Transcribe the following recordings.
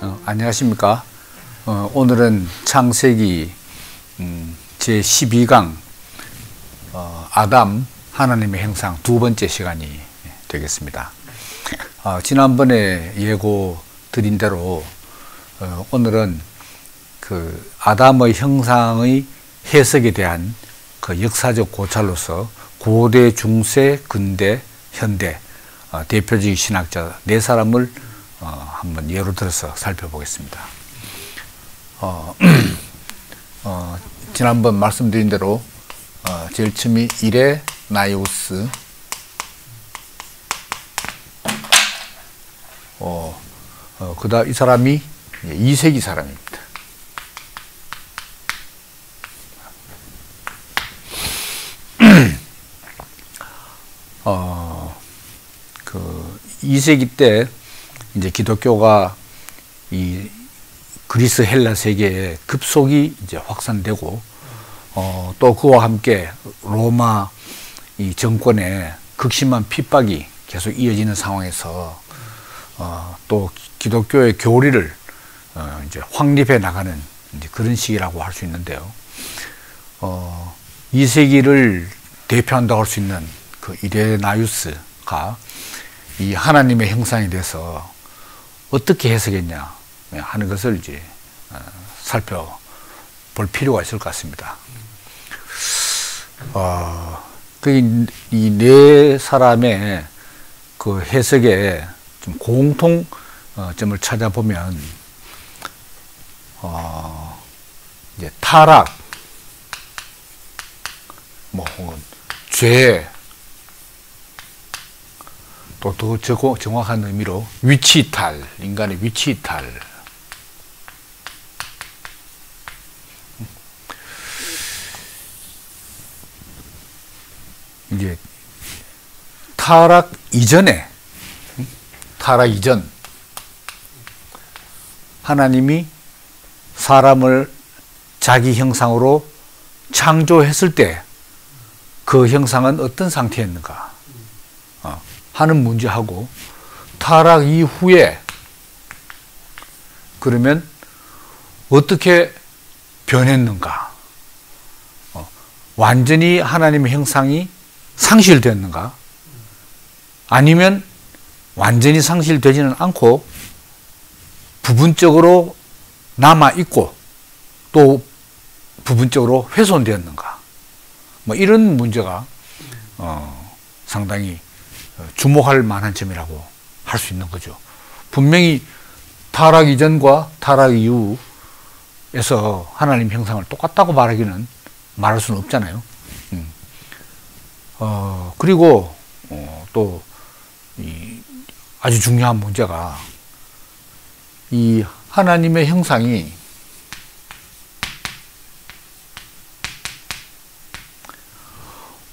안녕하십니까. 오늘은 창세기 제12강 아담 하나님의 형상 두 번째 시간이 되겠습니다. 지난번에 예고 드린 대로 오늘은 그 아담의 형상의 해석에 대한 그 역사적 고찰로서 고대, 중세, 근대, 현대 대표적인 신학자 네 사람을 한번 예로 들어서 살펴보겠습니다. 지난번 말씀드린 대로 제일 처음이 이레나이우스, 그다음 이 사람이 2세기 사람입니다. 그 2세기 때 이제 기독교가 이 그리스 헬라 세계에 급속히 이제 확산되고 또 그와 함께 로마 이 정권의 극심한 핍박이 계속 이어지는 상황에서 또 기독교의 교리를 이제 확립해 나가는 이제 그런 시기라고 할 수 있는데요. 2세기를 대표한다고 할 수 있는 그 이레나이우스가 이 하나님의 형상에 대해서 어떻게 해석했냐 하는 것을 이제 살펴볼 필요가 있을 것 같습니다. 이 네 사람의 그 해석에 좀 공통점을 찾아보면 이제 타락, 뭐 혹은 죄, 또 더 정확한 의미로 위치이탈, 인간의 위치이탈. 이제 타락 이전 하나님이 사람을 자기 형상으로 창조했을 때 그 형상은 어떤 상태였는가 하는 문제하고, 타락 이후에 그러면 어떻게 변했는가, 완전히 하나님의 형상이 상실되었는가, 아니면 완전히 상실되지는 않고 부분적으로 남아있고 또 부분적으로 훼손되었는가, 뭐 이런 문제가 상당히 주목할 만한 점이라고 할 수 있는 거죠. 분명히 타락 이전과 타락 이후에서 하나님 형상을 똑같다고 말할 수는 없잖아요. 그리고 또 아주 중요한 문제가 이 하나님의 형상이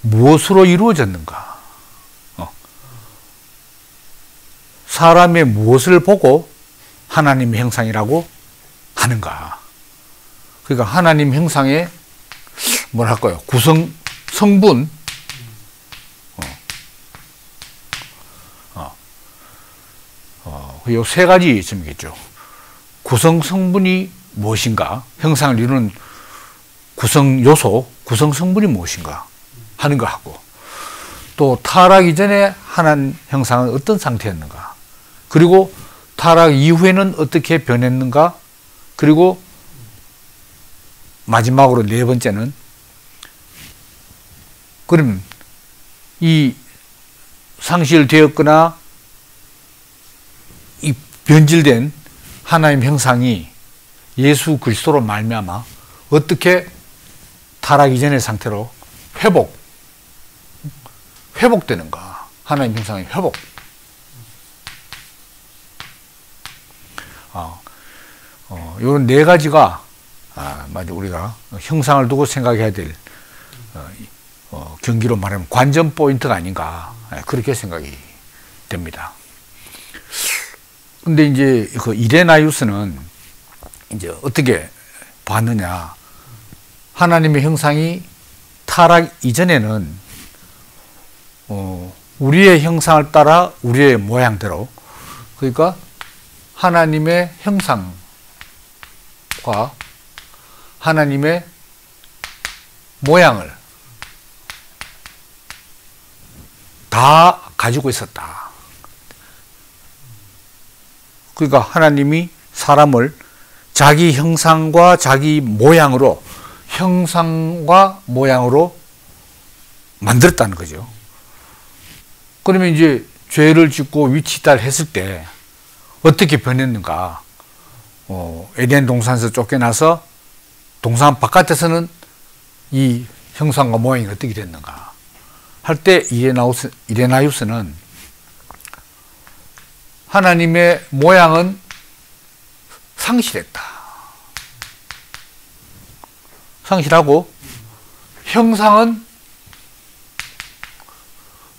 무엇으로 이루어졌는가, 사람의 무엇을 보고 하나님의 형상이라고 하는가. 그러니까 하나님 형상의 뭐랄까요, 성분, 요 세 가지 점이겠죠. 구성 성분이 무엇인가, 형상을 이루는 구성 요소, 구성 성분이 무엇인가 하는 거하고, 또 타락 이전에 하나님 형상은 어떤 상태였는가, 그리고 타락 이후에는 어떻게 변했는가, 그리고 마지막으로 네 번째는 그럼 이 상실되었거나 이 변질된 하나님 형상이 예수 그리스도로 말미암아 어떻게 타락 이전의 상태로 회복되는가, 하나님 형상의 회복. 이런 네 가지가 우리가 형상을 두고 생각해야 될 경기로 말하면 관전 포인트가 아닌가, 그렇게 생각이 됩니다. 근데 이제 그 이레나이우스는 이제 어떻게 봤느냐, 하나님의 형상이 타락 이전에는 우리의 형상을 따라 우리의 모양대로, 그러니까 하나님의 형상과 하나님의 모양을 다 가지고 있었다. 그러니까 하나님이 사람을 자기 형상과 자기 모양으로, 형상과 모양으로 만들었다는 거죠. 그러면 이제 죄를 짓고 위치이탈했을 때 어떻게 변했는가? 에덴 동산에서 쫓겨나서 동산 바깥에서는 이 형상과 모양이 어떻게 됐는가 할 때 이레나이우스는 하나님의 모양은 상실했다. 상실하고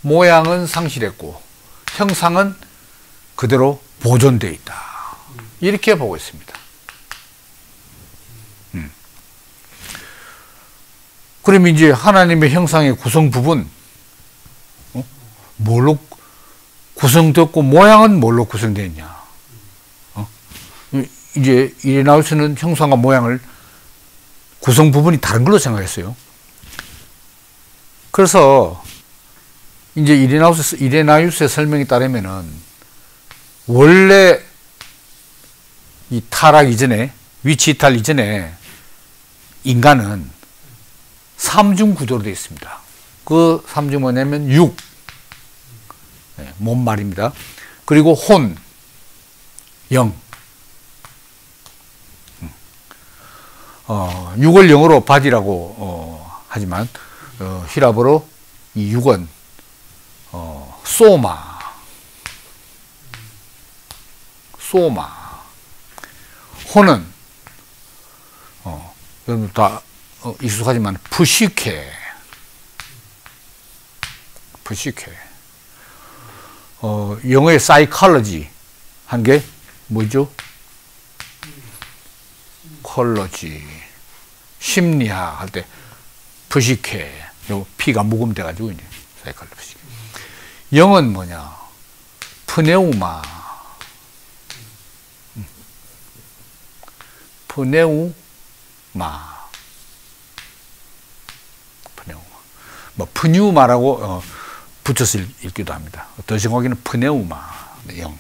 모양은 상실했고 형상은 그대로 보존되어 있다. 이렇게 보고 있습니다. 그러면 이제 하나님의 형상의 구성 부분, 뭘로 구성되었고 모양은 뭘로 구성되어 있냐? 이제 이레나이우스는 형상과 모양을 구성 부분이 다른 걸로 생각했어요. 그래서 이제 이레나이우스의 설명에 따르면은 원래 이 타락 이전에, 위치 이탈 이전에 인간은 삼중 구조로 되어 있습니다. 그 삼중 뭐냐면 육, 몸 말입니다. 그리고 혼, 영. 육을 영어로 바디라고 하지만 히라보로 이 육은 소마, 혼은 여러분 다 익숙하지만 푸시케. 영어의 사이콜로지 한 게 뭐죠? 콜로지, 심리학 할 때 푸시케, 요 피가 묵음돼 가지고 이제 사이콜로지. 영은 뭐냐? 프네우마. 뭐 프뉴마라고 붙여서 읽기도 합니다. 더 정확히는 프네우마, 영.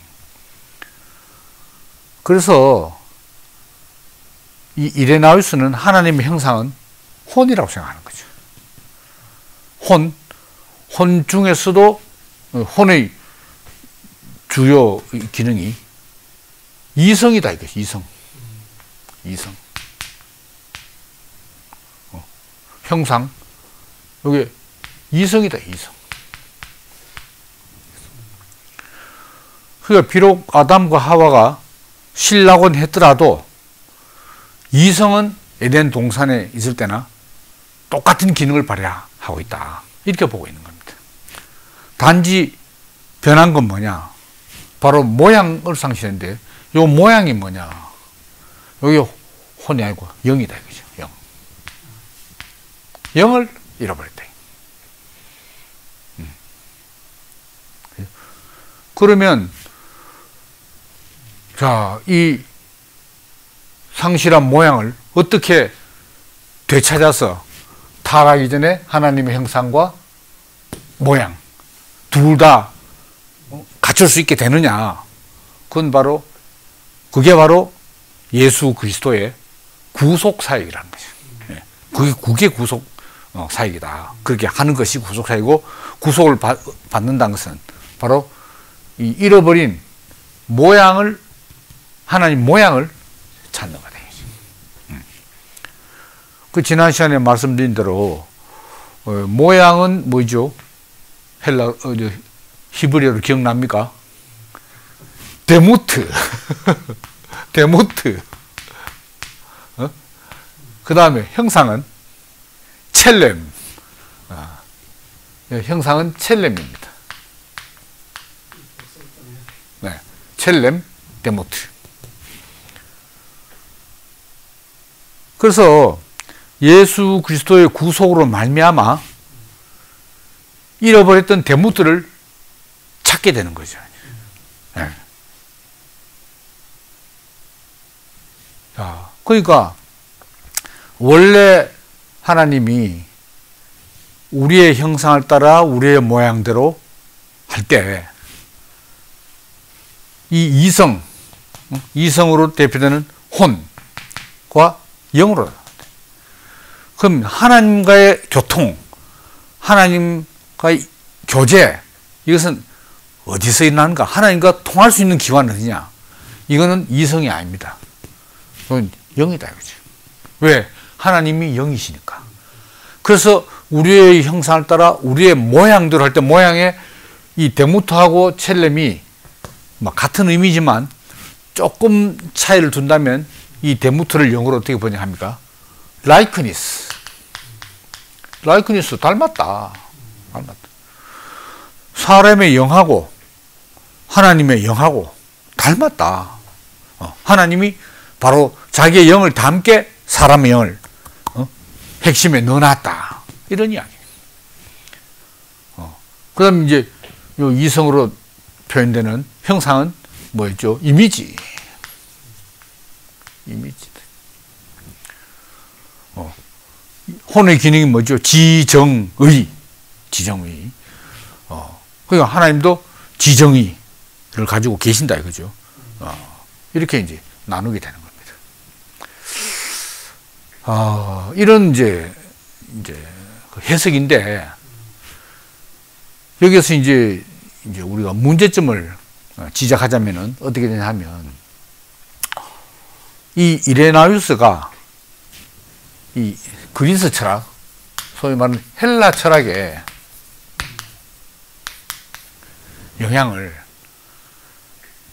그래서 이 이레나이우스는 하나님의 형상은 혼이라고 생각하는 거죠. 혼 중에서도 혼의 주요 기능이 이성이다 이거죠. 이성. 형상. 이게 이성이다, 이성. 그러니까 비록 아담과 하와가 신라곤 했더라도 이성은 에덴 동산에 있을 때나 똑같은 기능을 발휘하고 있다. 이렇게 보고 있는 겁니다. 단지 변한 건 뭐냐? 바로 모양을 상실했는데, 이 모양이 뭐냐? 여기 혼이 아니고 영이다 이거죠. 영. 영을 잃어버렸다. 그러면 자, 이 상실한 모양을 어떻게 되찾아서 타락하기 전에 하나님의 형상과 모양 둘 다 갖출 수 있게 되느냐? 그게 바로 예수 그리스도의 구속 사역이라는 거죠. 그게 구속 사역이다. 그렇게 하는 것이 구속 사역이고, 구속을 받는다는 것은 바로 이 잃어버린 모양을, 하나님 모양을 찾는 거다. 그 지난 시간에 말씀드린 대로 모양은 뭐죠? 히브리어로 기억납니까? 데무트. 그 다음에 형상은 첼렘. 형상은 첼렘입니다. 네, 첼렘, 데모트. 그래서 예수 그리스도의 구속으로 말미암아 잃어버렸던 데모트를 찾게 되는 거죠. 네. 자, 그러니까 원래 하나님이 우리의 형상을 따라 우리의 모양대로 할 때 이 이성으로 대표되는 혼과 영으로, 그럼 하나님과의 교통, 하나님과의 교제, 이것은 어디서 일어나는가? 하나님과 통할 수 있는 기관은 어디냐? 이거는 이성이 아닙니다. 그건 영이다 이거죠. 왜? 하나님이 영이시니까. 그래서 우리의 형상을 따라 우리의 모양대로 할 때 모양에 이 데모트하고 첼렘이 같은 의미지만 조금 차이를 둔다면 이 데모트를 영어로 어떻게 번역합니까? 라이크니스. 라이크니스, 닮았다. 사람의 영하고 하나님의 영하고 닮았다. 하나님이 바로 자기의 영을 담게 사람의 영을 핵심에 넣어놨다. 이런 이야기. 그 다음에 이제 요 이성으로 표현되는 형상은 뭐였죠? 이미지. 혼의 기능이 뭐죠? 지정의. 그러니까 하나님도 지정의를 가지고 계신다 이거죠. 이렇게 이제 나누게 되는 겁니다. 이런 이제 해석인데, 여기서 이제 우리가 문제점을 지적하자면은 어떻게 되냐 하면, 이 이레나유스가 이 그리스 철학, 소위 말하는 헬라 철학의 영향을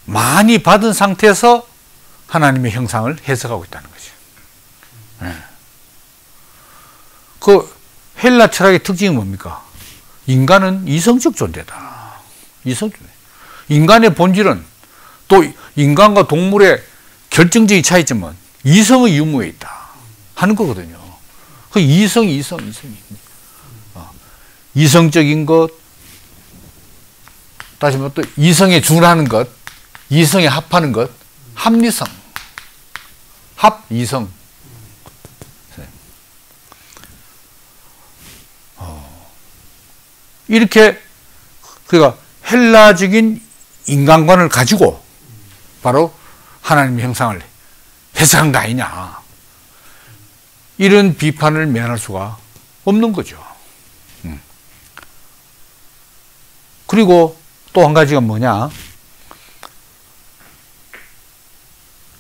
많이 받은 상태에서 하나님의 형상을 해석하고 있다는 거죠. 그 헬라 철학의 특징이 뭡니까? 인간은 이성적 존재다. 인간의 본질은 또 인간과 동물의 결정적인 차이점은 이성의 유무에 있다 하는 거거든요. 그 이성이. 이성적인 것, 다시 말해 또 이성에 준하는 것, 이성에 합하는 것, 합리성, 합이성. 이렇게 그러니까 헬라적인 인간관을 가지고 바로 하나님의 형상을 해석한 거 아니냐, 이런 비판을 면할 수가 없는 거죠. 그리고 또 한 가지가 뭐냐,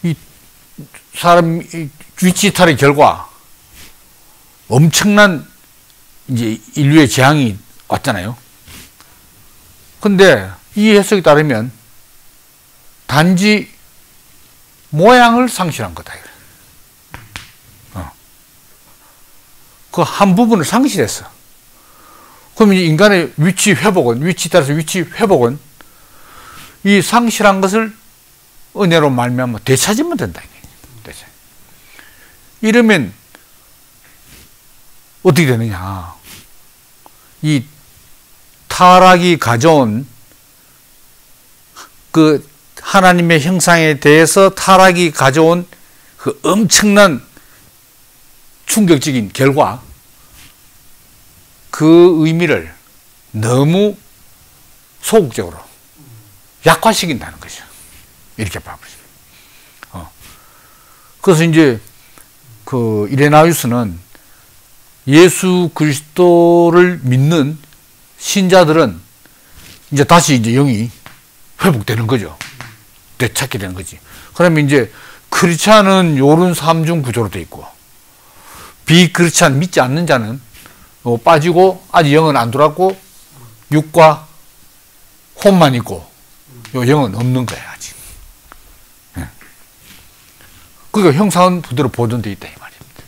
이 사람 위치 이탈의 결과 엄청난 이제 인류의 재앙이 왔잖아요. 근데 이 해석에 따르면 단지 모양을 상실한 거다. 그 한 부분을 상실했어. 그럼 이제 인간의 위치 따라서 위치 회복은 이 상실한 것을 은혜로 말미암아 되찾으면 된다. 이러면 어떻게 되느냐? 이 타락이 가져온 그 하나님의 형상에 대해서 타락이 가져온 그 엄청난 충격적인 결과, 그 의미를 너무 소극적으로 약화시킨다는 거죠. 이렇게 봐보죠. 그래서 이제 그 이레나유스는 예수 그리스도를 믿는 신자들은 이제 다시 이제 영이 회복되는 거죠. 되찾게 되는 거지. 그러면 이제 크리스찬은 요런 삼중 구조로 되어 있고, 비크리스찬 믿지 않는 자는 빠지고 아직 영은 안 돌았고 육과 혼만 있고 요 영은 없는 거야 아직. 그러니까 형상은 그대로 보존되어 있다 이 말입니다.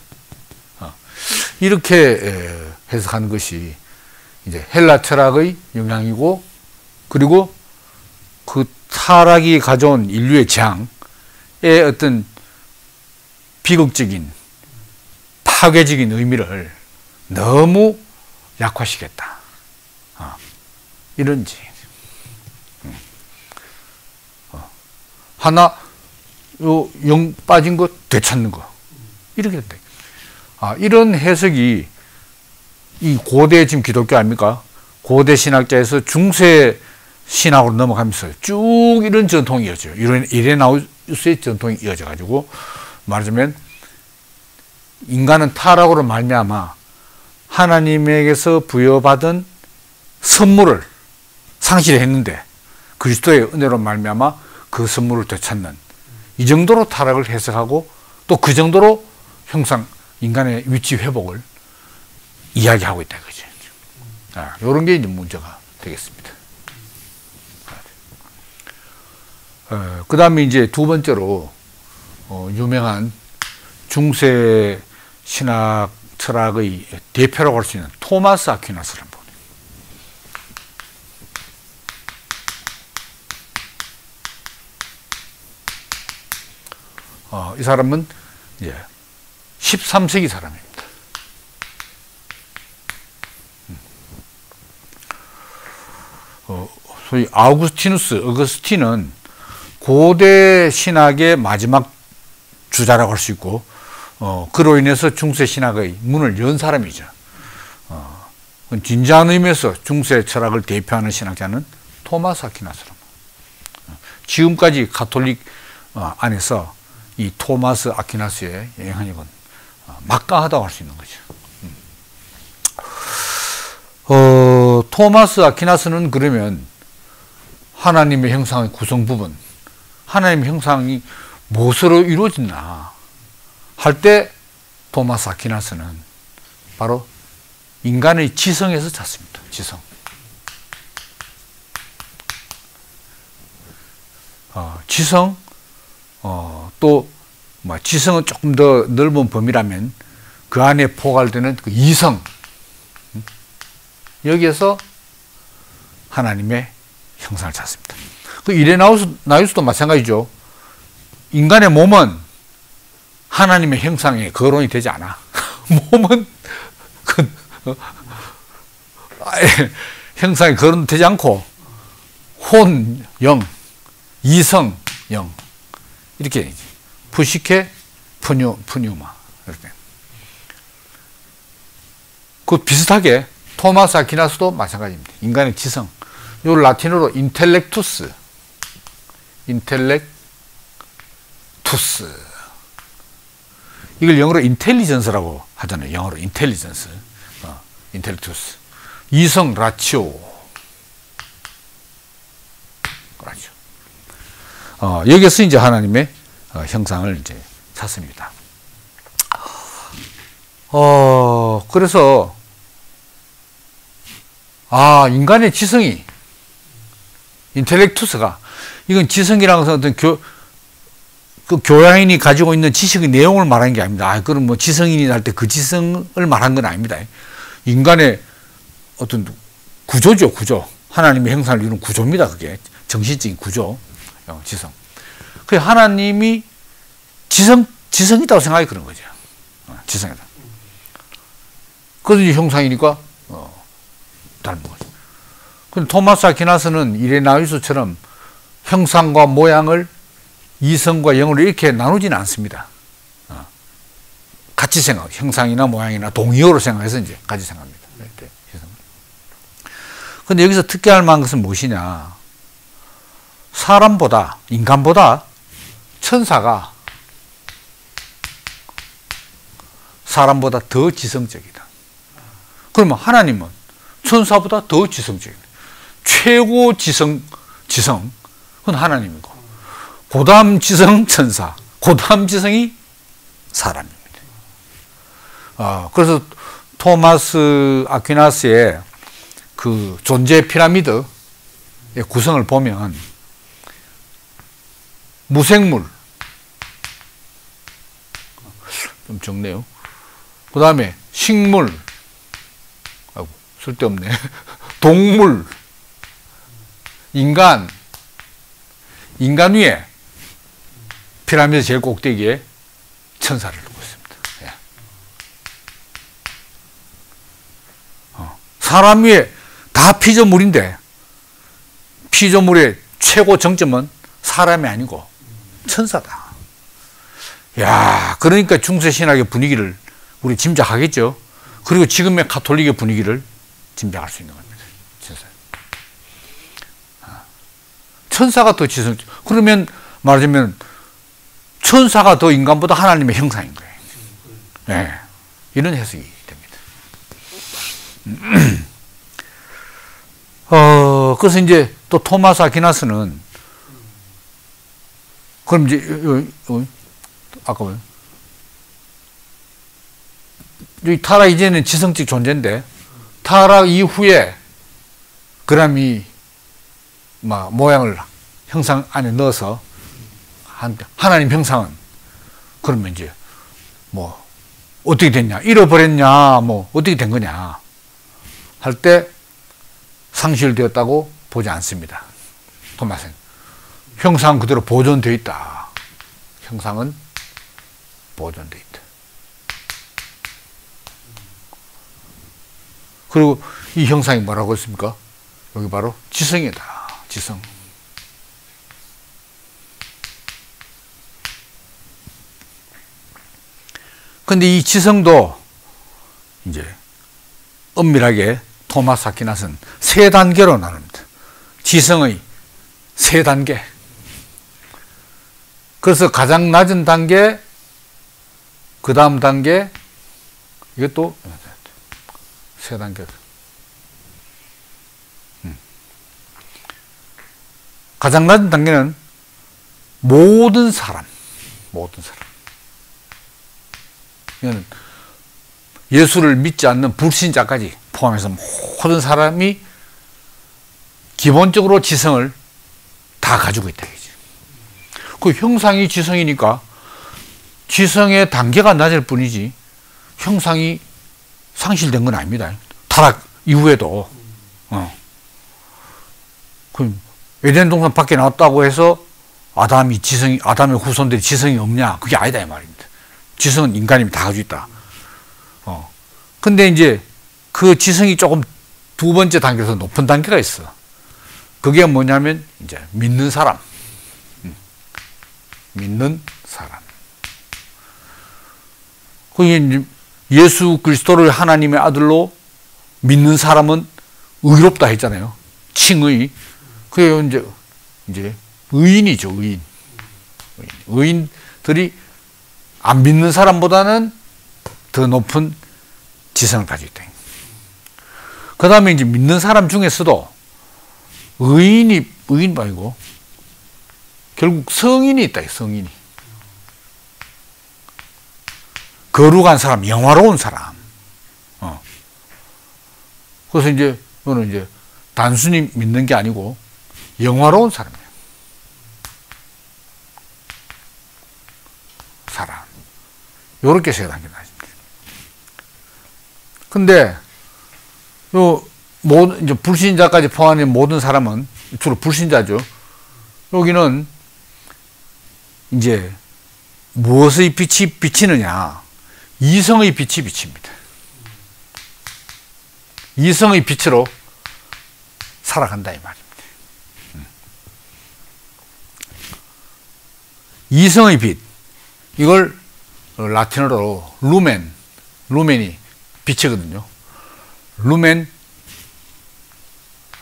이렇게 해석하는 것이 이제 헬라 철학의 영향이고, 그리고 그 타락이 가져온 인류의 재앙의 어떤 비극적인 파괴적인 의미를 너무 약화시켰다. 이런지. 하나 요 영 빠진 거 되찾는 거. 이렇게 돼. 이런 해석이 이 고대 지금 기독교 아닙니까? 고대 신학자에서 중세 신학으로 넘어가면서 쭉 이런 전통이 이어져요. 이레나우스의 전통이 이어져가지고 말하자면 인간은 타락으로 말미암아 하나님에게서 부여받은 선물을 상실했는데 그리스도의 은혜로 말미암아 그 선물을 되찾는 이 정도로 타락을 해석하고 또 그 정도로 형상 인간의 위치 회복을 이야기하고 있다 이거죠. 이런 게 이제 문제가 되겠습니다. 그 다음에 이제 두 번째로 유명한 중세 신학 철학의 대표라고 할 수 있는 토마스 아퀴나스를 한번 이 사람은 이제 13세기 사람입니다. 소위 어거스틴은 고대 신학의 마지막 주자라고 할 수 있고, 그로 인해서 중세 신학의 문을 연 사람이죠. 진지한 의미에서 중세 철학을 대표하는 신학자는 토마스 아퀴나스입니다. 지금까지 가톨릭 안에서 이 토마스 아퀴나스의 영향력은 막강하다고 할 수 있는 거죠. 토마스 아퀴나스는 그러면 하나님의 형상의 구성 부분, 하나님의 형상이 무엇으로 이루어졌나 할 때 토마스 아퀴나스는 바로 인간의 지성에서 찾습니다. 지성. 지성, 또 지성은 조금 더 넓은 범위라면 그 안에 포괄되는 그 이성, 여기에서 하나님의 형상을 찾습니다. 그 이레나우스도 마찬가지죠. 인간의 몸은 하나님의 형상에 거론이 되지 않아. 몸은 형상에 거론되지 않고 혼, 영, 이성, 영 이렇게 푸시케, 푸뉴마 이렇게. 그 비슷하게 토마스 아퀴나스도 마찬가지입니다. 인간의 지성. 요 라틴어로 인텔렉투스. 이걸 영어로 인텔리전스라고 하잖아요. 영어로 인텔리전스. 인텔렉투스. 이성, 라치오. 그렇죠. 여기서 이제 하나님의 형상을 이제 찾습니다. 그래서 인간의 지성이 인텔렉투스가 이건 지성이라는 것은 어떤 그 교양인이 가지고 있는 지식의 내용을 말하는 게 아닙니다. 그럼 뭐 지성인이 할 때 그 지성을 말한 건 아닙니다. 인간의 어떤 구조죠, 구조. 하나님의 형상을 이루는 구조입니다. 그게 정신적인 구조, 지성. 그 하나님이 지성이라고 생각이 그런 거죠. 지성이다. 그래서 형상이니까 닮은 거죠. 근데 토마스 아퀴나스는 이레나우스처럼 형상과 모양을 이성과 영으로 이렇게 나누지는 않습니다. 같이 생각, 형상이나 모양이나 동의어로 생각해서 이제 같이 생각합니다. 그런데 여기서 특별할 만한 것은 무엇이냐? 사람보다, 인간보다 천사가 사람보다 더 지성적이다. 그러면 하나님은 천사보다 더 지성적이다. 최고 지성은 하나님이고, 그 다음 지성 천사, 그 다음 지성이 사람입니다. 그래서 토마스 아퀴나스의 그 존재 피라미드의 구성을 보면 무생물, 좀 적네요. 그 다음에 식물, 쓸데없네. 동물, 인간 위에 피라미드 제일 꼭대기에 천사를 두고 있습니다. 사람 위에 다 피조물인데 피조물의 최고 정점은 사람이 아니고 천사다. 야, 그러니까 중세 신학의 분위기를 우리 짐작하겠죠. 그리고 지금의 가톨릭의 분위기를 짐작할 수 있는 겁니다. 천사가 더 지성적. 그러면 말하자면 천사가 더 인간보다 하나님의 형상인 거예요. 네. 이런 해석이 됩니다. 그래서 이제 또 토마스 아퀴나스는 그럼 이제 아까 뭐요? 여기 타락 이제는 지성적 존재인데 타락 이후에 그람이 모양을 형상 안에 넣어서 하나님 형상은 그러면 이제 뭐 어떻게 됐냐, 잃어버렸냐, 뭐 어떻게 된 거냐 할 때 상실되었다고 보지 않습니다. 토마스는 형상 그대로 보존되어 있다. 형상은 보존되어 있다. 그리고 이 형상이 뭐라고 했습니까? 여기 바로 지성이다. 지성. 근데 이 지성도 이제 엄밀하게 토마스 아퀴나스는 세 단계로 나눕니다. 지성의 세 단계. 그래서 가장 낮은 단계, 그 다음 단계, 이것도 세 단계. 가장 낮은 단계는 모든 사람. 이거는 예수를 믿지 않는 불신자까지 포함해서 모든 사람이 기본적으로 지성을 다 가지고 있다. 그 형상이 지성이니까 지성의 단계가 낮을 뿐이지 형상이 상실된 건 아닙니다. 타락 이후에도. 그럼 에덴 동산 밖에 나왔다고 해서 아담의 후손들이 지성이 없냐? 그게 아니다 이 말입니다. 지성은 인간이 다 가지고 있다. 근데 이제 그 지성이 조금 두 번째 단계에서 높은 단계가 있어. 그게 뭐냐면 이제 믿는 사람. 믿는 사람. 그게 예수 그리스도를 하나님의 아들로 믿는 사람은 의롭다 했잖아요. 칭의. 그게 이제 의인이죠, 의인. 의인들이 안 믿는 사람보다는 더 높은 지성을 가지고 있다. 그 다음에 이제 믿는 사람 중에서도 의인 말고 결국 성인이 있다, 성인이. 거룩한 사람, 영화로운 사람. 그래서 이제, 이거는 이제 단순히 믿는 게 아니고 영화로운 사람이에요. 사람. 요렇게 세 단계 나십니다. 근데, 이제 불신자까지 포함한 모든 사람은 주로 불신자죠. 여기는 이제 무엇의 빛이 비치느냐? 이성의 빛이 비칩니다. 이성의 빛으로 살아간다 이 말입니다. 이성의 빛, 이걸 라틴어로 루멘이 빛이거든요. 루멘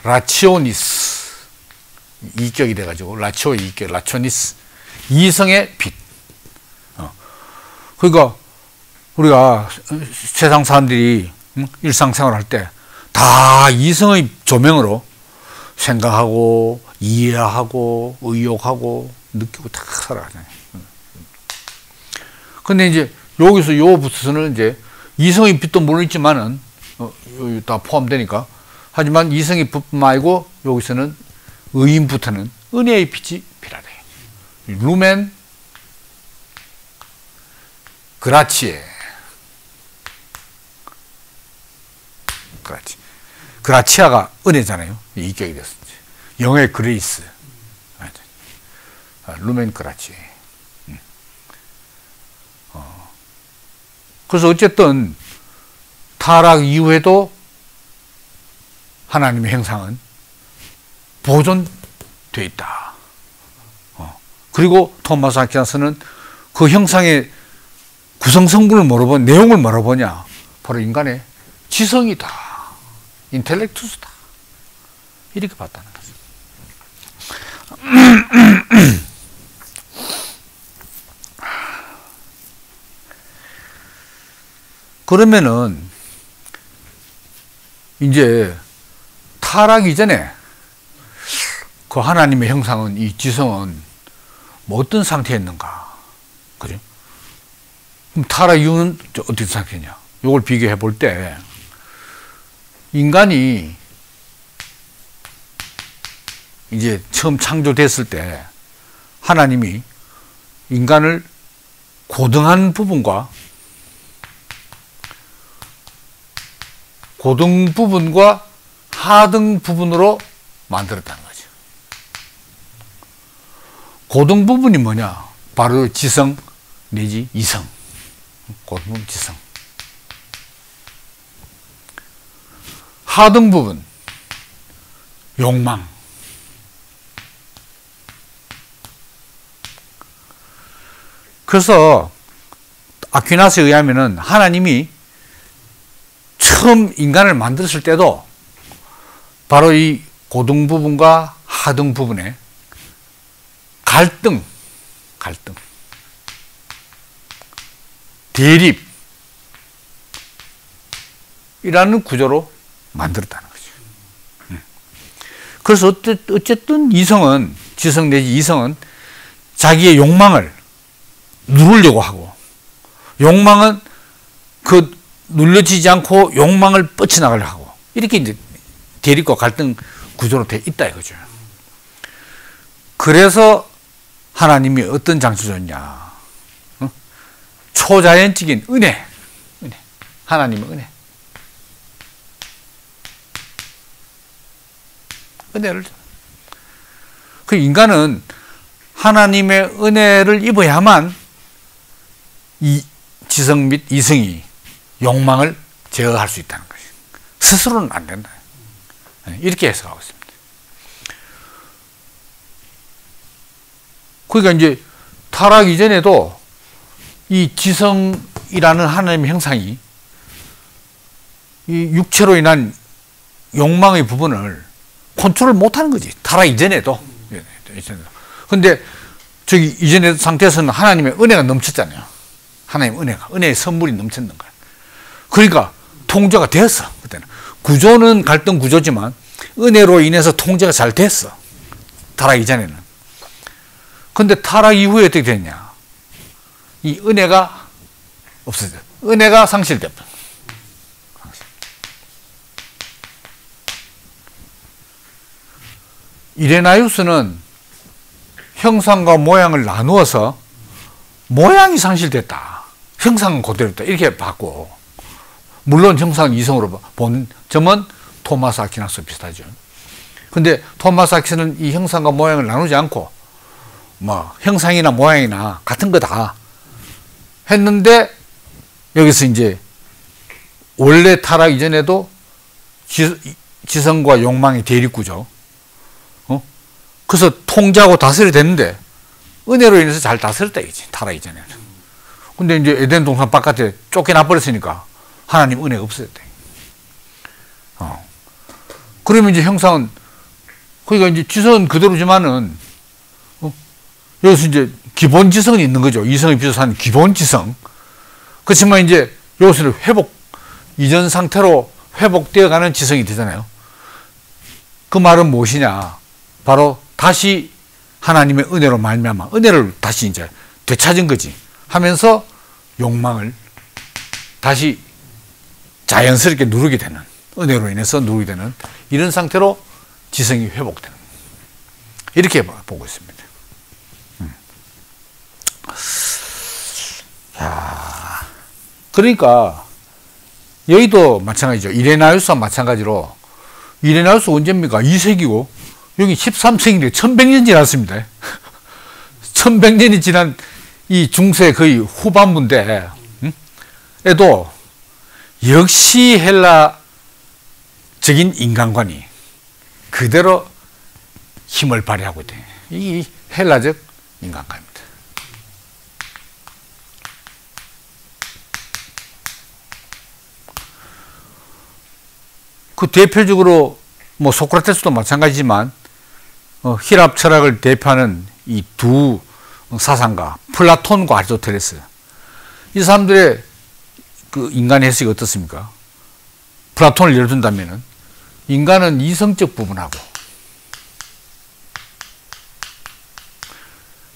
라치오니스, 이격이 돼가지고 라치오 이격, 라치오니스, 이성의 빛. 그러니까 우리가 세상 사람들이 일상생활 할 때 다 이성의 조명으로 생각하고 이해하고 의욕하고 느끼고 다 살아가잖아요. 근데 이제 여기서 요부터는 이제 이성의 빛도 물론 있지만은 여기 다 포함되니까, 하지만 이성의 빛뿐만 아니고 여기서는 의인부터는 은혜의 빛이 필요하다. 루멘 그라치에, 그라치아가 은혜잖아요. 이격이 됐었지. 영의 그레이스. 루멘 그라치. 그래서 어쨌든 타락 이후에도 하나님의 형상은 보존되어 있다. 그리고 토마스 아퀴나스는 그 형상의 구성 성분을 뭐로 보냐, 내용을 뭐로 보냐, 바로 인간의 지성이다, 인텔렉투스다, 이렇게 봤다는 거죠. 그러면은 이제 타락 이전에 그 하나님의 형상은, 이 지성은 뭐 어떤 상태였는가, 그죠? 그럼 타락 이후는 어떤 상태냐? 이걸 비교해 볼 때 인간이 이제 처음 창조됐을 때 하나님이 인간을 고등한 부분과 고등 부분과 하등 부분으로 만들었다는 거죠. 고등 부분이 뭐냐? 바로 지성 내지 이성. 고등 부분 지성. 하등 부분 욕망. 그래서 아퀴나스에 의하면은 하나님이 처음 인간을 만들었을 때도 바로 이 고등 부분과 하등 부분에 갈등, 대립이라는 구조로 만들었다는 거죠. 그래서 어쨌든 이성은, 지성 내지 이성은 자기의 욕망을 누르려고 하고, 욕망은 그 눌려지지 않고 욕망을 뻗쳐나가려고 하고, 이렇게 이제 대립과 갈등 구조로 돼 있다 이거죠. 그래서 하나님이 어떤 장치를 줬냐? 초자연적인 은혜. 하나님의 은혜. 은혜를 줘. 그 인간은 하나님의 은혜를 입어야만 이 지성 및 이성이 욕망을 제어할 수 있다는 것이. 스스로는 안 된다. 이렇게 해석하고 있습니다. 그러니까 이제 타락 이전에도 이 지성이라는 하나님의 형상이 이 육체로 인한 욕망의 부분을 컨트롤 못하는 거지. 타락 이전에도. 근데 저기 이전의 상태에서는 하나님의 은혜가 넘쳤잖아요. 하나님의 은혜가, 은혜의 선물이 넘쳤는 거야. 그러니까 통제가 되었어. 그때는 구조는 갈등 구조지만 은혜로 인해서 통제가 잘 됐어. 타락 이전에는. 근데 타락 이후에 어떻게 됐냐? 이 은혜가 없어졌어. 은혜가 상실됐다. 이레나이우스는 형상과 모양을 나누어서 모양이 상실됐다, 형상은 그대로다, 이렇게 봤고, 물론 형상은 이성으로 본 점은 토마스 아퀴나스와 비슷하죠. 근데 토마스 아퀴나스는 이 형상과 모양을 나누지 않고 뭐 형상이나 모양이나 같은 거다 했는데, 여기서 이제 원래 타락 이전에도 지성과 욕망의 대립구조, 그래서 통제하고 다스려야 되는데 은혜로 인해서 잘 다스렸다 이거지, 타락 이전에는. 근데 이제 에덴 동산 바깥에 쫓겨나 버렸으니까 하나님 은혜가 없어졌다. 그러면 이제 형상은, 그러니까 이제 지성은 그대로지만은 여기서 이제 기본 지성이 있는 거죠. 이성에 비춰서 기본 지성. 그렇지만 이제 여기서는 회복, 이전 상태로 회복되어 가는 지성이 되잖아요. 그 말은 무엇이냐? 바로 다시 하나님의 은혜로 말미암아 은혜를 다시 이제 되찾은 거지 하면서 욕망을 다시 자연스럽게 누르게 되는, 은혜로 인해서 누르게 되는 이런 상태로 지성이 회복되는, 이렇게 보고 있습니다. 야, 그러니까 여기도 마찬가지죠. 이레나이우스와 마찬가지로, 이레나이우스 언제입니까? 2세기고 여기 13세기인데 1100년 지났습니다. 1100년이 지난 이 중세 거의 후반부인데, 에도 역시 헬라적인 인간관이 그대로 힘을 발휘하고 있다. 이 헬라적 인간관입니다. 그 대표적으로 뭐 소크라테스도 마찬가지지만 히랍 철학을 대표하는 이 두 사상가 플라톤과 아리스토텔레스, 이 사람들의 그 인간 해석이 어떻습니까? 플라톤을 예를 든다면은 인간은 이성적 부분하고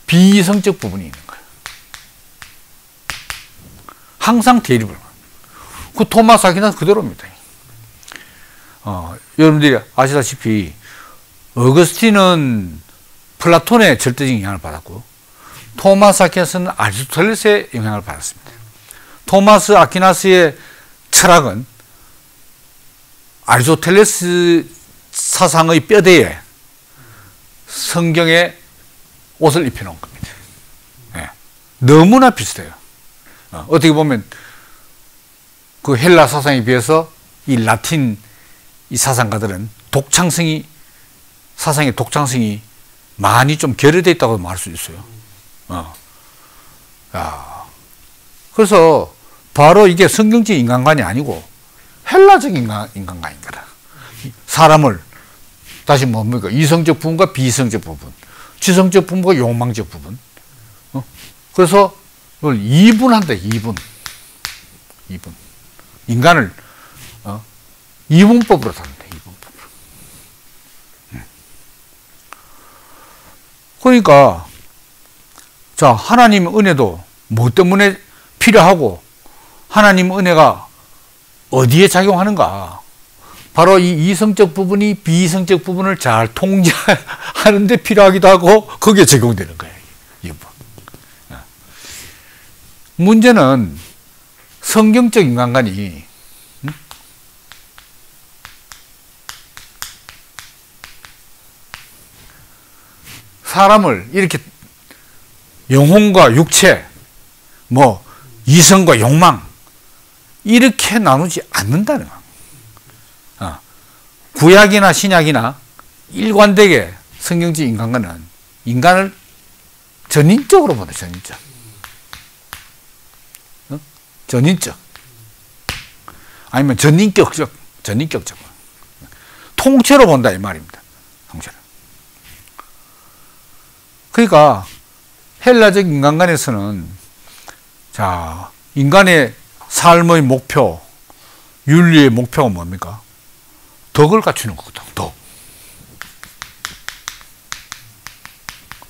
비이성적 부분이 있는 거예요. 항상 대립을. 그 토마스 아퀴나스 그대로입니다. 여러분들이 아시다시피 어거스틴은 플라톤의 절대적인 영향을 받았고 토마스 아퀴나스는 아리스토텔레스의 영향을 받았습니다. 토마스 아퀴나스의 철학은 아리스토텔레스 사상의 뼈대에 성경의 옷을 입혀놓은 겁니다. 네. 너무나 비슷해요. 어떻게 보면 그 헬라 사상에 비해서 이 라틴 이 사상가들은 사상의 독창성이 많이 좀 결여되어 있다고 말할 수 있어요. 그래서 바로 이게 성경적 인간관이 아니고 헬라적 인간관인 거다. 사람을 다시 뭡니까? 이성적 부분과 비이성적 부분, 지성적 부분과 욕망적 부분. 그래서 이걸 이분한다. 이분. 인간을 이분법으로 다룬다. 이분법으로. 그러니까 자, 하나님의 은혜도 뭐 때문에 필요하고 하나님의 은혜가 어디에 작용하는가? 바로 이 이성적 부분이 비이성적 부분을 잘 통제하는 데 필요하기도 하고 거기에 적용되는 거예요. 문제는 성경적 인간관이 사람을 이렇게 영혼과 육체, 뭐 이성과 욕망 이렇게 나누지 않는다는 거예요. 구약이나 신약이나 일관되게 성경적 인간관은 인간을 전인적으로 보다. 전인적 아니면 전인격적 통째로 본다 이 말입니다. 통째로. 그러니까 헬라적 인간관에서는 자, 인간의 삶의 목표, 윤리의 목표가 뭡니까? 덕을 갖추는 거거든.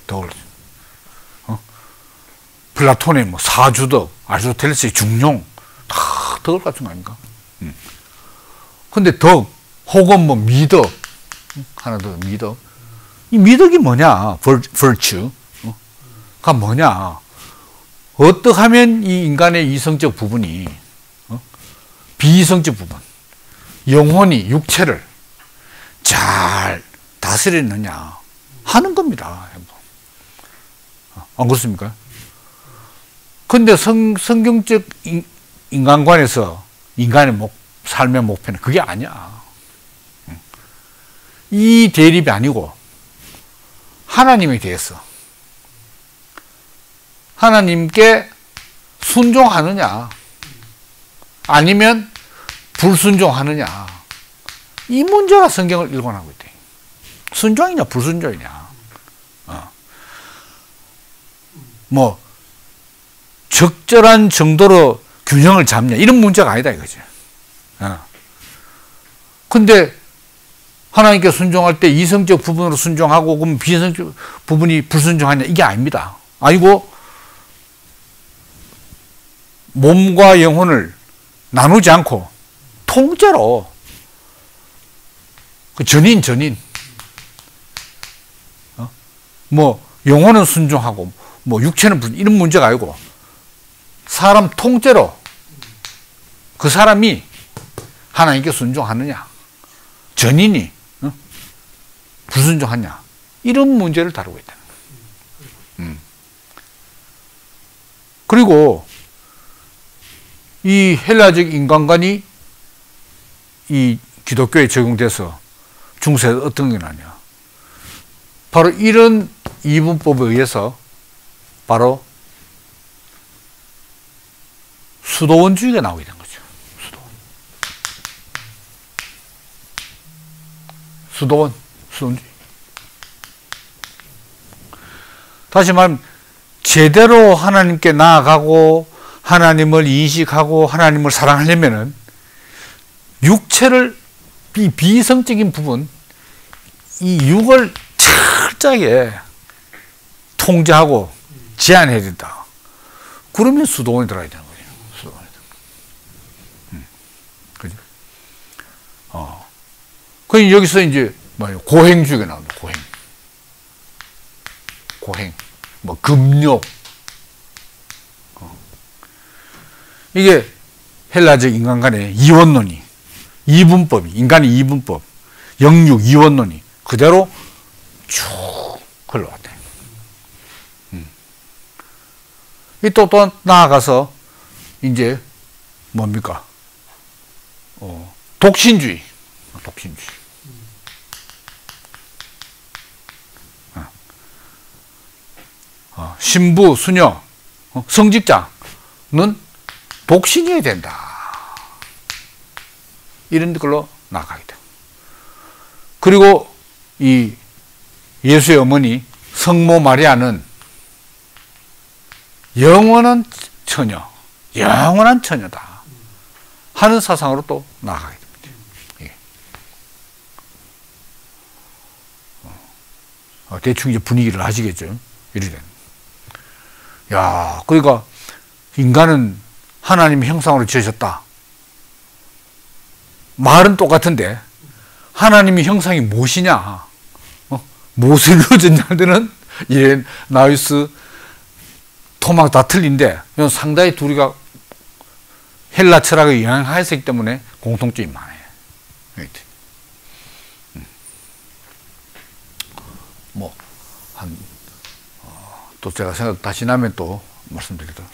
덕을. 플라톤의 뭐 사주덕, 아리스토텔레스의 중용, 다 덕을 갖춘 거 아닙니까? 근데 덕, 혹은 뭐 미덕, 하나 더 미덕. 이 미덕이 뭐냐? virtue가 뭐냐? 어떻게 하면 이 인간의 이성적 부분이, 비이성적 부분, 영혼이, 육체를 잘 다스리느냐 하는 겁니다. 안 그렇습니까? 근데 성경적 인간관에서 인간의 삶의 목표는 그게 아니야. 이 대립이 아니고 하나님에 대해서 하나님께 순종하느냐 아니면 불순종하느냐 이 문제가 성경을 일관하고 있대. 순종이냐 불순종이냐 뭐 적절한 정도로 균형을 잡냐 이런 문제가 아니다 이거죠. 근데 하나님께 순종할 때 이성적 부분으로 순종하고 그럼 비이성적 부분이 불순종하냐 이게 아닙니다. 아니고 몸과 영혼을 나누지 않고 통째로 그 전인 뭐 영혼은 순종하고 뭐 육체는 이런 문제가 아니고 사람 통째로 그 사람이 하나님께 순종하느냐 전인이 불순종하냐 이런 문제를 다루고 있다는 거예요. 그리고 이 헬라적 인간관이 이 기독교에 적용돼서 중세에 어떤 게 나냐 바로 이런 이분법에 의해서 바로 수도원주의가 나오게 된 거죠. 수도원. 수동주의. 다시 말하면 제대로 하나님께 나아가고 하나님을 인식하고 하나님을 사랑하려면은 육체를 비이성적인 부분, 이 육을 철저하게 통제하고 제한해야 된다. 그러면 수도원에 들어가야 되는 거예요. 수도원에. 그죠? 그 여기서 이제 고행주의가 나옵니다. 고행. 뭐 금욕. 이게 헬라적 인간간의 이원론이, 이분법이, 인간의 이분법, 영육 이원론이 그대로 쭉 흘러왔대요. 또 나아가서 이제 뭡니까? 독신주의. 신부, 수녀, 성직자는 독신이어야 된다. 이런 걸로 나가게 돼요. 그리고 이 예수의 어머니 성모 마리아는 영원한 처녀다 하는 사상으로 또 나가게 됩니다. 대충 이제 분위기를 아시겠죠? 이렇게 됩니다. 그러니까 인간은 하나님의 형상으로 지으셨다. 말은 똑같은데 하나님의 형상이 무엇이냐? 무엇을 이루어졌냐는 나우스, 토막 다 틀린데 상당히 둘이가 헬라 철학의 영향하에서 있기 때문에 공통점이 많아요. 또 제가 생각 다시 나면 또 말씀드리도록.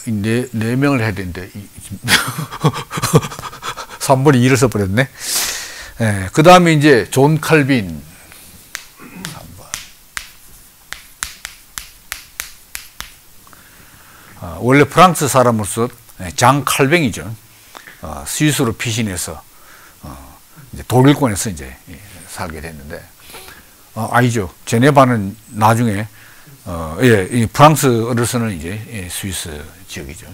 네 명을 해야 되는데 3분의 2를 써버렸네. 그 다음에 이제 존 칼빈 3번. 원래 프랑스 사람으로서 장 칼뱅이죠. 스위스로 피신해서 이제 독일권에서 이제 살게 됐는데, 아니죠. 제네바는 나중에 프랑스어로서는 이제 스위스 지역이죠.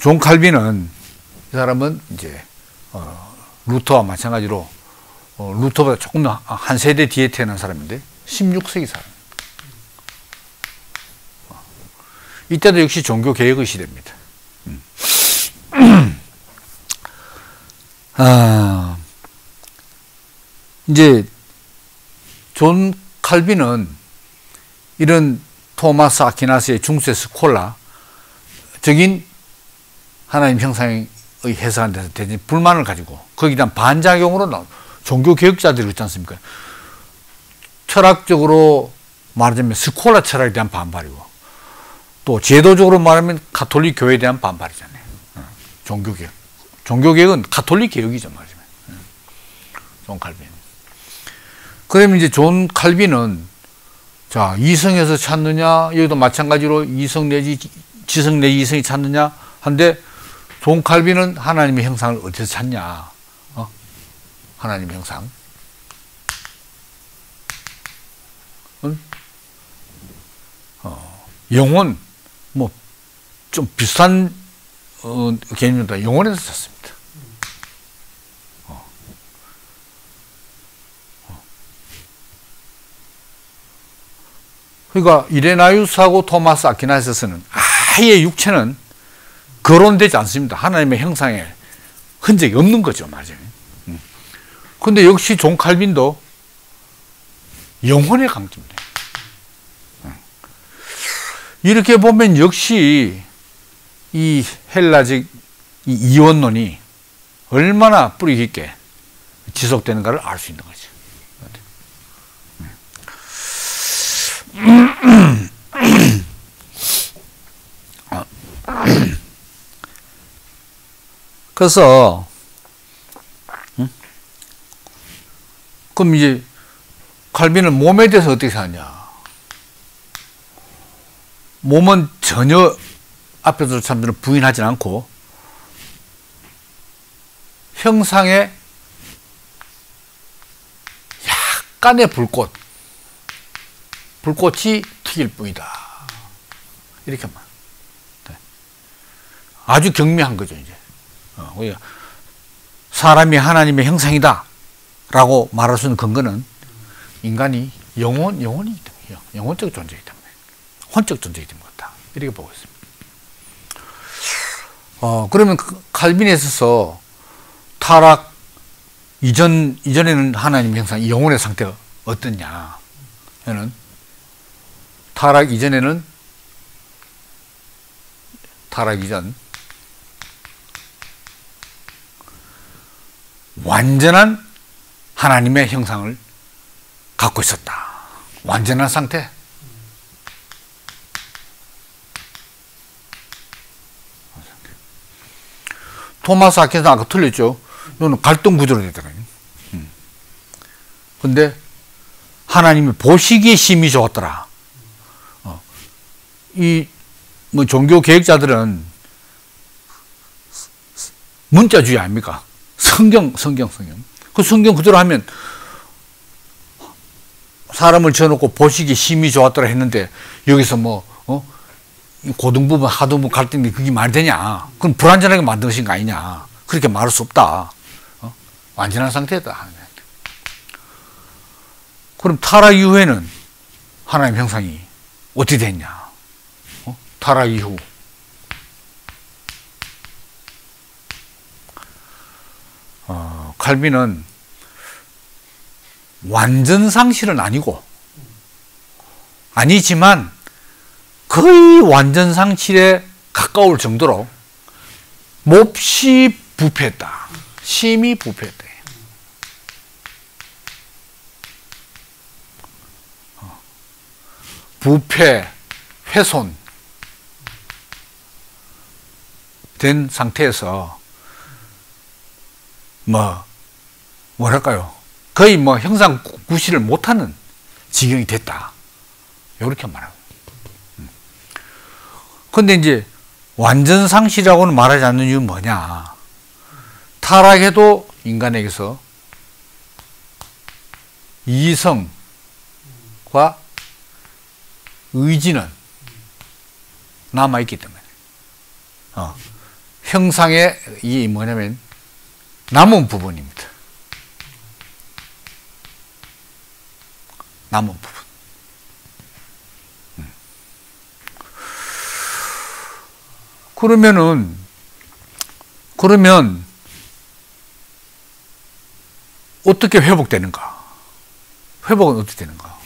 존 칼빈은 이 사람은 이제 루터와 마찬가지로 루터보다 조금 더 한 세대 뒤에 태어난 사람인데 16세기 사람. 이때도 역시 종교 개혁의 시대입니다. 이제 존 칼빈은 이런 토마스 아퀴나스의 중세 스콜라적인 하나님 형상의 해석한 데서 대신 불만을 가지고 거기에 대한 반작용으로 나온 종교 개혁자들이 있지 않습니까? 철학적으로 말하자면 스콜라 철학에 대한 반발이고, 또 제도적으로 말하면 가톨릭 교회에 대한 반발이잖아요. 종교개혁. 종교개혁은 가톨릭 개혁이죠, 말하자면. 존 칼빈. 그러면 이제 존 칼빈은, 자, 이성에서 찾느냐, 여기도 마찬가지로 이성 내지 지성 내지 이성이 찾느냐 한데, 존 칼빈은 하나님의 형상을 어디서 찾냐? 하나님의 형상. 영혼, 뭐, 좀 비슷한 개념이다. 영혼에서 찾습니다. 그러니까 이레나이우스하고 토마스 아퀴나스에서는 아예 육체는 거론되지 않습니다. 하나님의 형상에 흔적이 없는 거죠, 맞아요. 근데 역시 존 칼빈도 영혼에 강조입니다. 이렇게 보면 역시 이 헬라적 이 이원론이 얼마나 뿌리 깊게 지속되는가를 알 수 있는 거죠. 그래서 그럼 이제 칼빈은 몸에 대해서 어떻게 생각하냐? 몸은 전혀 앞에서 사람들은 부인하지 않고 형상의 약간의 불꽃이 튀길 뿐이다. 이렇게 말. 아주 경미한 거죠, 이제. 우리가 사람이 하나님의 형상이다 라고 말할 수 있는 근거는 인간이 영혼이기 때문에, 영혼적 존재이기 때문에, 혼적 존재이기 때문에 그렇다. 이렇게 보고 있습니다. 그러면 칼빈에 있어서 타락 이전에는 하나님의 형상, 영혼의 상태가 어떻냐? 저는 타락 이전 완전한 하나님의 형상을 갖고 있었다. 완전한 상태. 토마스 아퀴나스는 아까 틀렸죠. 이거는 갈등 구조로 되더라고요. 근데 하나님이 보시기에 심히 좋았더라. 뭐 종교 개혁자들은 문자주의 아닙니까? 성경. 그 성경 그대로 하면 사람을 지어놓고 보시기 심히 좋았더라 했는데 여기서 고등부분, 하등부분 갈등이 그게 말이 되냐? 그럼 불완전하게 만든 것인 거 아니냐? 그렇게 말할 수 없다. 완전한 상태다. 그럼 타락 이후에는 하나님 형상이 어떻게 됐냐? 타락 이후. 칼빈은 완전 상실은 아니지만 거의 완전 상실에 가까울 정도로 몹시 부패했다. 심히 부패했다. 부패, 훼손 된 상태에서 뭐랄까요? 거의 형상 구실을 못하는 지경이 됐다. 이렇게 말합니다. 근데 이제 완전 상실이라고는 말하지 않는 이유는 뭐냐? 타락해도 인간에게서 이성과 의지는 남아있기 때문에 형상의 이 뭐냐면 남은 부분입니다. 남은 부분. 그러면 어떻게 회복되는가? 회복은 어떻게 되는가?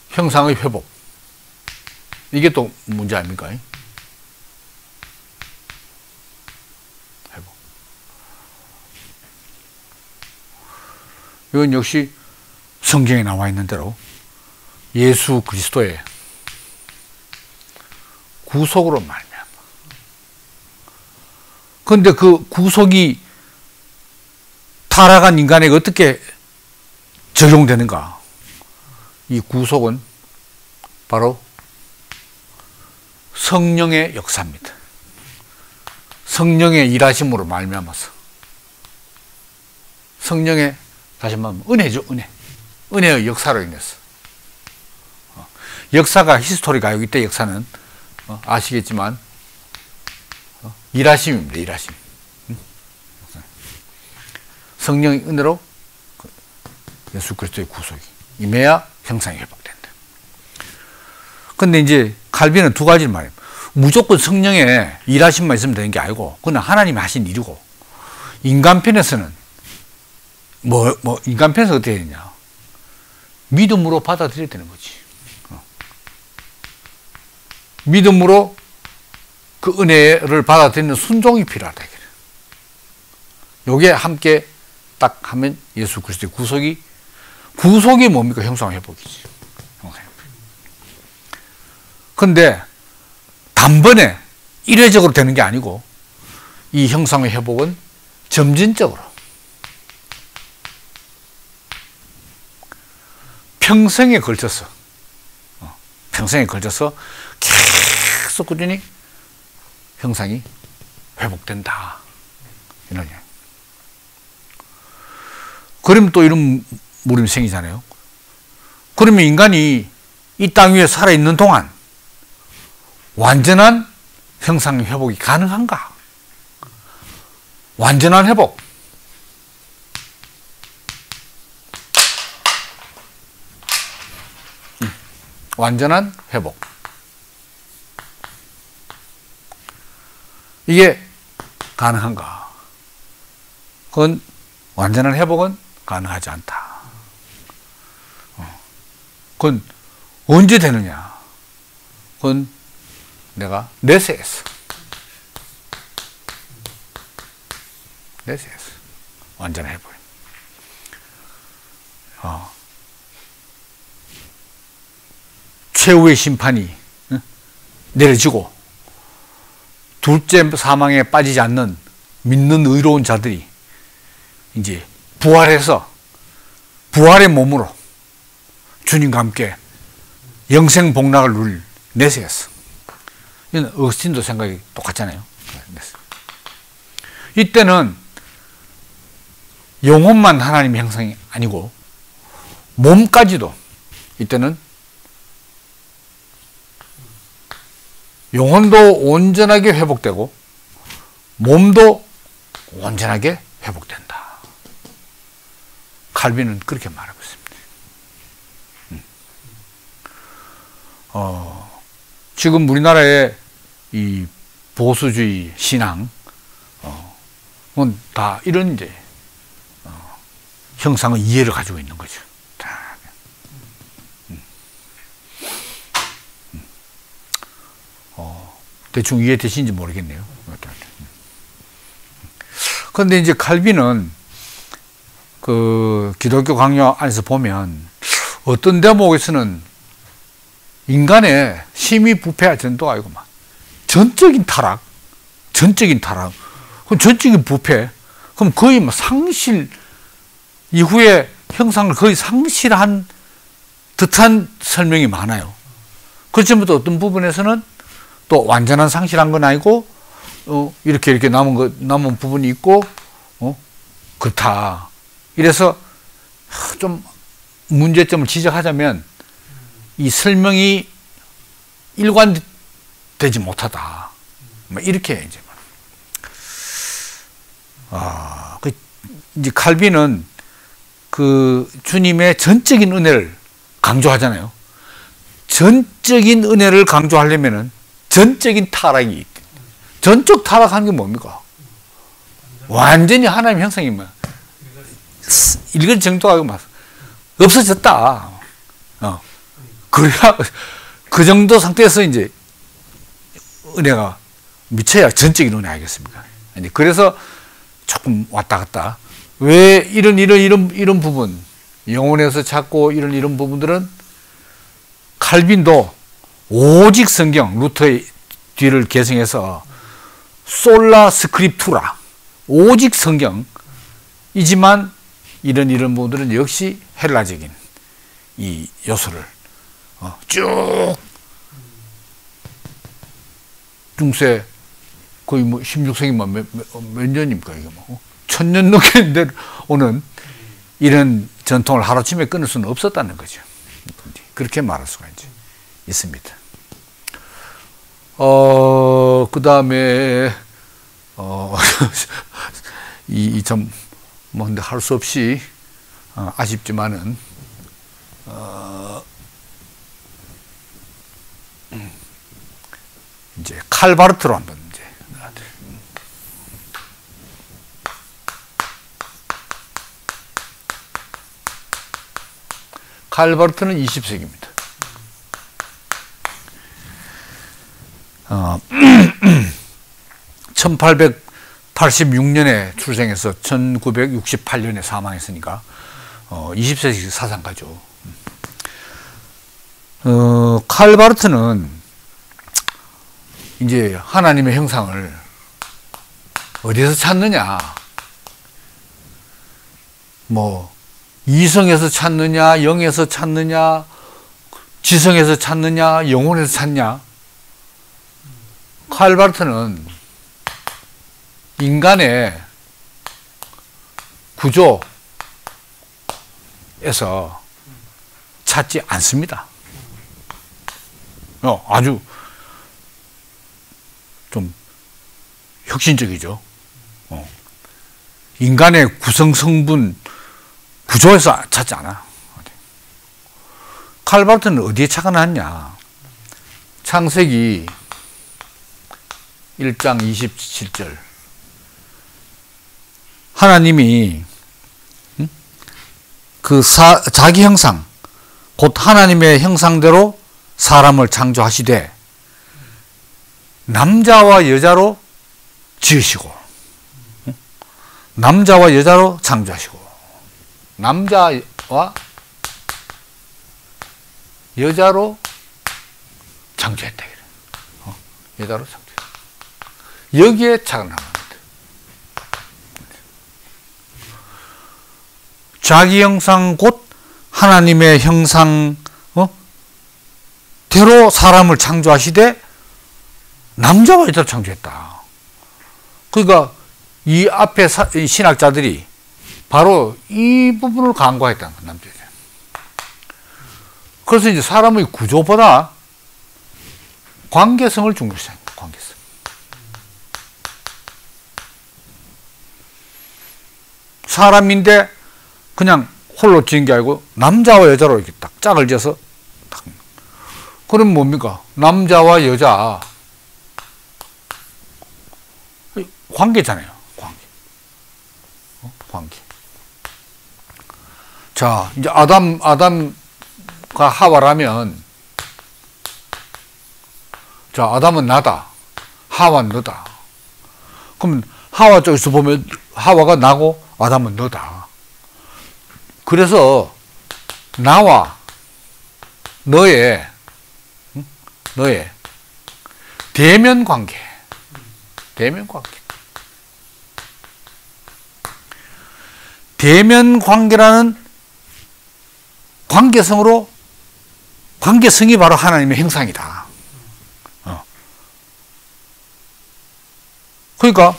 형상의 회복. 이게 또 문제 아닙니까? 회복. 이건 역시 성경에 나와 있는 대로 예수 그리스도의 구속으로 말미암아. 그런데 그 구속이 타락한 인간에게 어떻게 적용되는가? 이 구속은 바로 성령의 역사입니다. 성령의 일하심으로 말미암아서 성령의 다시 말하면 은혜죠, 은혜. 은혜의 역사로 인해서. 역사가 히스토리가 이때 역사는 아시겠지만 일하심입니다. 일하심. 성령의 은혜로 예수 그리스도의 구속이 임해야 형상이 회복된다. 근데 이제 칼빈은 두 가지를 말해요. 무조건 성령의 일하심만 있으면 되는 게 아니고 그건 하나님이 하신 일이고 인간편에서는 인간편에서 어떻게 해야 되냐? 믿음으로 받아들여야 되는 거지. 믿음으로 그 은혜를 받아들이는 순종이 필요하다. 요게 함께 딱 하면 예수 그리스도의 구속이 뭡니까? 형상 회복이지. 형상 회복. 근데 단번에 일회적으로 되는 게 아니고 이 형상의 회복은 점진적으로 평생에 걸쳐서 계속 꾸준히 형상이 회복된다. 이런 이야기. 그러면 또 이런 물음이 생기잖아요. 그러면 인간이 이 땅 위에 살아있는 동안 완전한 형상 회복이 가능한가? 완전한 회복. 완전한 회복. 이게 가능한가? 그건 완전한 회복은 가능하지 않다. 그건 언제 되느냐? 그건 내가 내세에서. 내세에서. 완전한 회복. 최후의 심판이 내려지고 둘째 사망에 빠지지 않는 믿는 의로운 자들이 이제 부활해서 부활의 몸으로 주님과 함께 영생 복락을 누릴 내세였어. 이건 어거스틴도 생각이 똑같잖아요. 이때는 영혼만 하나님의 형상이 아니고 몸까지도 이때는 영혼도 온전하게 회복되고 몸도 온전하게 회복된다. 칼빈은 그렇게 말하고 있습니다. 지금 우리나라의 이 보수주의 신앙, 다 이런 이제 형상의 이해를 가지고 있는 거죠. 대충 이해되시는지 모르겠네요. 그런데 이제 칼빈은 그 기독교 강요 안에서 보면 어떤 대목에서는 인간의 심히 부패할 정도가 아니고 막 전적인 타락, 그럼 전적인 부패, 그럼 거의 뭐 상실 이후에 형상을 거의 상실한 듯한 설명이 많아요. 그렇지만 또 어떤 부분에서는 또 완전한 상실한 건 아니고 이렇게 남은 부분이 있고 그렇다. 이래서 좀 문제점을 지적하자면 이 설명이 일관되지 못하다. 이렇게 이제 이제 칼빈은 그 주님의 전적인 은혜를 강조하잖아요. 전적인 은혜를 강조하려면은 전적인 타락이 전적 타락하는 게 뭡니까? 완전히 하나님의 형상이 뭐 일거리 정도가 막 없어졌다. 그래야 그 정도 상태에서 이제 은혜가 미쳐야 전적인 은혜 아니겠습니까? 그래서 조금 왔다 갔다. 왜 이런 부분, 영혼에서 찾고 이런 부분들은 칼빈도 오직 성경, 루터의 뒤를 개성해서 솔라 스크립투라, 오직 성경이지만 이런 부분들은 역시 헬라적인 이 요소를 쭉 중세 거의 뭐 16세기 몇 년입니까? 이게 뭐 1000년 넘게 오는 이런 전통을 하루아침에 끊을 수는 없었다는 거죠. 그렇게 말할 수가 이제 있습니다. 그 다음에 이 참 뭐 근데 할 수 없이 아쉽지만은 이제 칼바르트로 한번 이제 칼바르트는 20세기입니다. 1886년에 출생해서 1968년에 사망했으니까 20세기 사상가죠. 칼바르트는 이제 하나님의 형상을 어디서 찾느냐, 뭐 이성에서 찾느냐, 영에서 찾느냐, 지성에서 찾느냐, 영혼에서 찾냐. 칼바르트는 인간의 구조에서 찾지 않습니다. 아주 좀 혁신적이죠. 인간의 구성 성분 구조에서 찾지 않아. 칼바르트는 어디에 착안하냐? 창세기 1장 27절. 하나님이 자기 형상, 곧 하나님의 형상대로 사람을 창조하시되 남자와 여자로 지으시고, 남자와 여자로 창조하시고, 남자와 여자로 창조했다. 여자로 창조했다. 여기에 착안합니다. 자기 형상 곧 하나님의 형상 대로 사람을 창조하시되 남자와 여자로 창조했다. 그러니까 이 앞에 신학자들이 바로 이 부분을 간과했다는 거예요. 남자 여자. 그래서 이제 사람의 구조보다 관계성을 중요시합니다. 관계성. 사람인데 그냥 홀로 지은 게 아니고 남자와 여자로 이렇게 딱 짝을 지어서 딱. 그럼 뭡니까? 남자와 여자 관계잖아요. 관계. 관계. 자, 이제 아담과 하와라면, 자, 아담은 나다, 하와는 너다. 그러면 하와 쪽에서 보면 하와가 나고 아담은 너다. 그래서 나와 너의 대면 관계, 대면 관계라는 관계성이 바로 하나님의 형상이다. 그러니까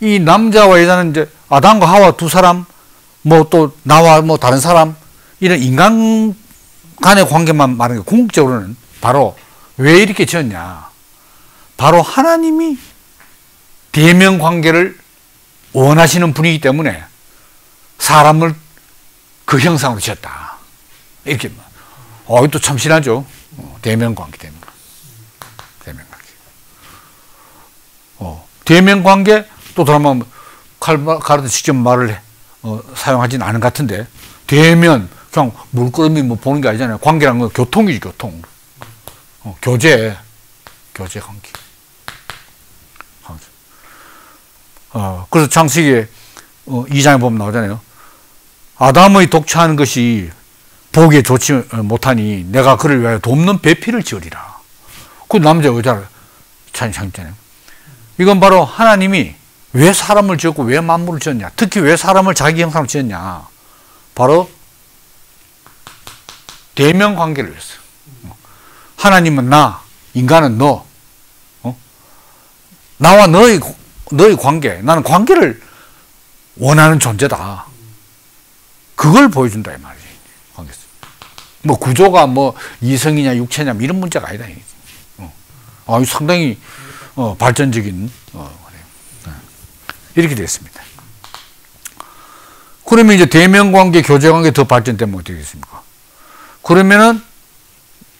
이 남자와 여자는 이제 아담과 하와 두 사람, 뭐 또 나와 뭐 다른 사람, 이런 인간 간의 관계만 말하는 게, 궁극적으로는 바로 왜 이렇게 지었냐? 바로 하나님이 대면 관계를 원하시는 분이기 때문에 사람을 그 형상으로 지었다. 이렇게. 이것도 참 신하죠. 대면 관계, 대면 관계. 대면 관계, 또 돌아보면 칼바르트 직접 말을 사용하지는 않은 것 같은데, 대면, 그냥 물끄러미 뭐 보는 게 아니잖아요. 관계라는 건 교통이지, 교통. 교제 관계. 그래서 창세기 2장에 보면 나오잖아요. 아담의 독차하는 것이 보기에 좋지 못하니 내가 그를 위하여 돕는 배필을 지으리라. 그 남자 여자를 창조했잖아요. 이건 바로 하나님이 왜 사람을 지었고 왜 만물을 지었냐, 특히 왜 사람을 자기 형상으로 지었냐, 바로 대면 관계를 위해서. 하나님은 나, 인간은 너, 나와 너의 관계, 나는 관계를 원하는 존재다. 그걸 보여준다 이 말이지. 관계성. 뭐 구조가 뭐 이성이냐 육체냐 이런 문제가 아니다. 상당히 발전적인 이렇게 되었습니다. 그러면 이제 대면관계, 교제관계 더 발전되면 어떻게 되겠습니까? 그러면은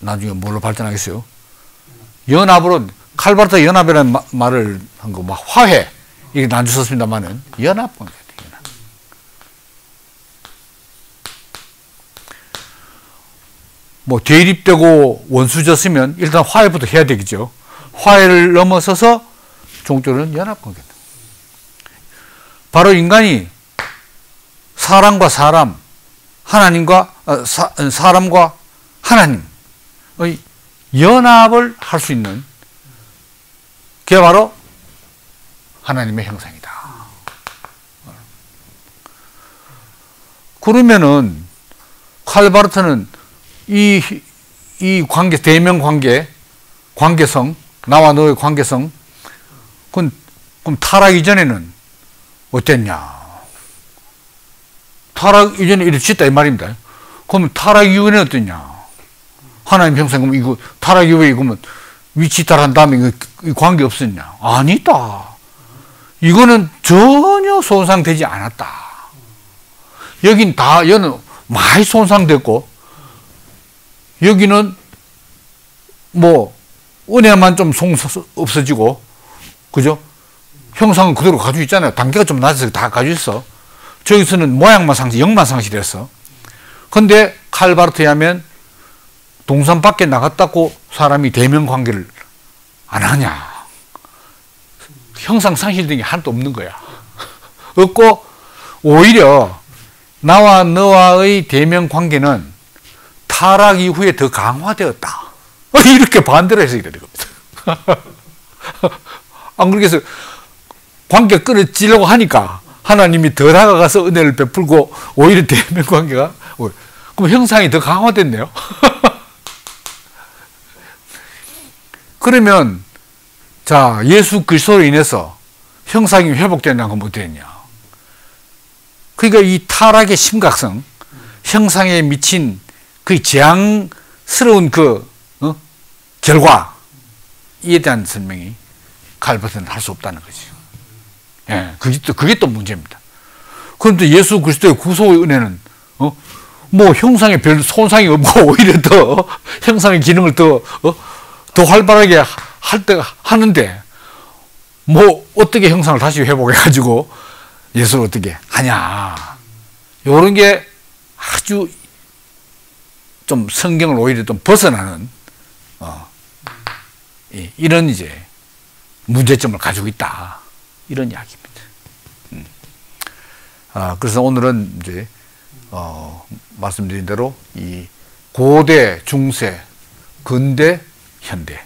나중에 뭘로 발전하겠어요? 연합으로, 칼바르트 연합이라는 말을 한 거, 막 화해 이렇게 난주 썼습니다만은 연합관계. 뭐 대립되고 원수졌으면 일단 화해부터 해야 되겠죠. 화해를 넘어서서 종적으로는 연합관계. 바로 인간이 사람과 사람, 하나님과 사람과 하나님의 연합을 할 수 있는 그게 바로 하나님의 형상이다. 그러면은 칼바르트는 이 관계, 대면 관계, 관계성, 나와 너의 관계성, 그럼 타락 이전에는 어땠냐? 타락 이전에 이렇게 짓다 이 말입니다. 그러면 타락 이후에는 어떠냐? 하나님 형상, 그럼 이거 타락 이후에 이거면 위치 이탈한 다음에 이 관계 없었냐? 아니다. 이거는 전혀 손상되지 않았다. 여는 많이 손상됐고, 여기는 뭐, 은혜만 좀 없어지고, 그죠? 형상은 그대로 가지고 있잖아요. 단계가 좀 낮아서 다 가지고 있어. 저기서는 모양만 상실, 영만 상실했어. 근데 칼바르트에 하면 동산 밖에 나갔다고 사람이 대면 관계를 안 하냐. 형상 상실된 게 하나도 없는 거야. 없고, 오히려 나와 너와의 대면 관계는 타락 이후에 더 강화되었다. 이렇게 반대로 해서 이래야 됩니다. 안 그렇게 해서 관계 끊어지려고 하니까 하나님이 더 다가가서 은혜를 베풀고 오히려 대면 관계가, 그럼 형상이 더 강화됐네요. 그러면, 자, 예수 그리스도로 인해서 형상이 회복되냐, 그 못되냐. 그러니까 이 타락의 심각성, 형상에 미친 그 재앙스러운 결과에 대한 설명이 칼바르트는 할 수 없다는 거죠. 예, 그게 또 문제입니다. 그런데 예수 그리스도의 구속의 은혜는, 뭐 형상에 별 손상이 없고 오히려 더 형상의 기능을 더 활발하게 하는데, 뭐 어떻게 형상을 다시 회복해가지고 예수를 어떻게 하냐. 요런 게 아주 좀 성경을 오히려 좀 벗어나는, 이런 이제 문제점을 가지고 있다. 이런 이야기입니다. 그래서 오늘은 이제, 말씀드린 대로 이 고대, 중세, 근대, 현대,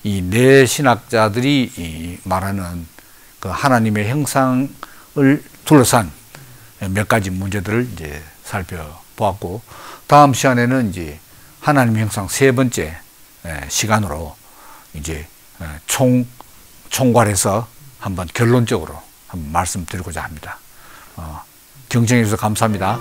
이 네 신학자들이 말하는 그 하나님의 형상을 둘러싼 몇 가지 문제들을 이제 살펴보았고, 다음 시간에는 이제 하나님의 형상 세 번째 시간으로 이제 총괄해서 한번 결론적으로 한번 말씀드리고자 합니다. 경청해 주셔서 감사합니다.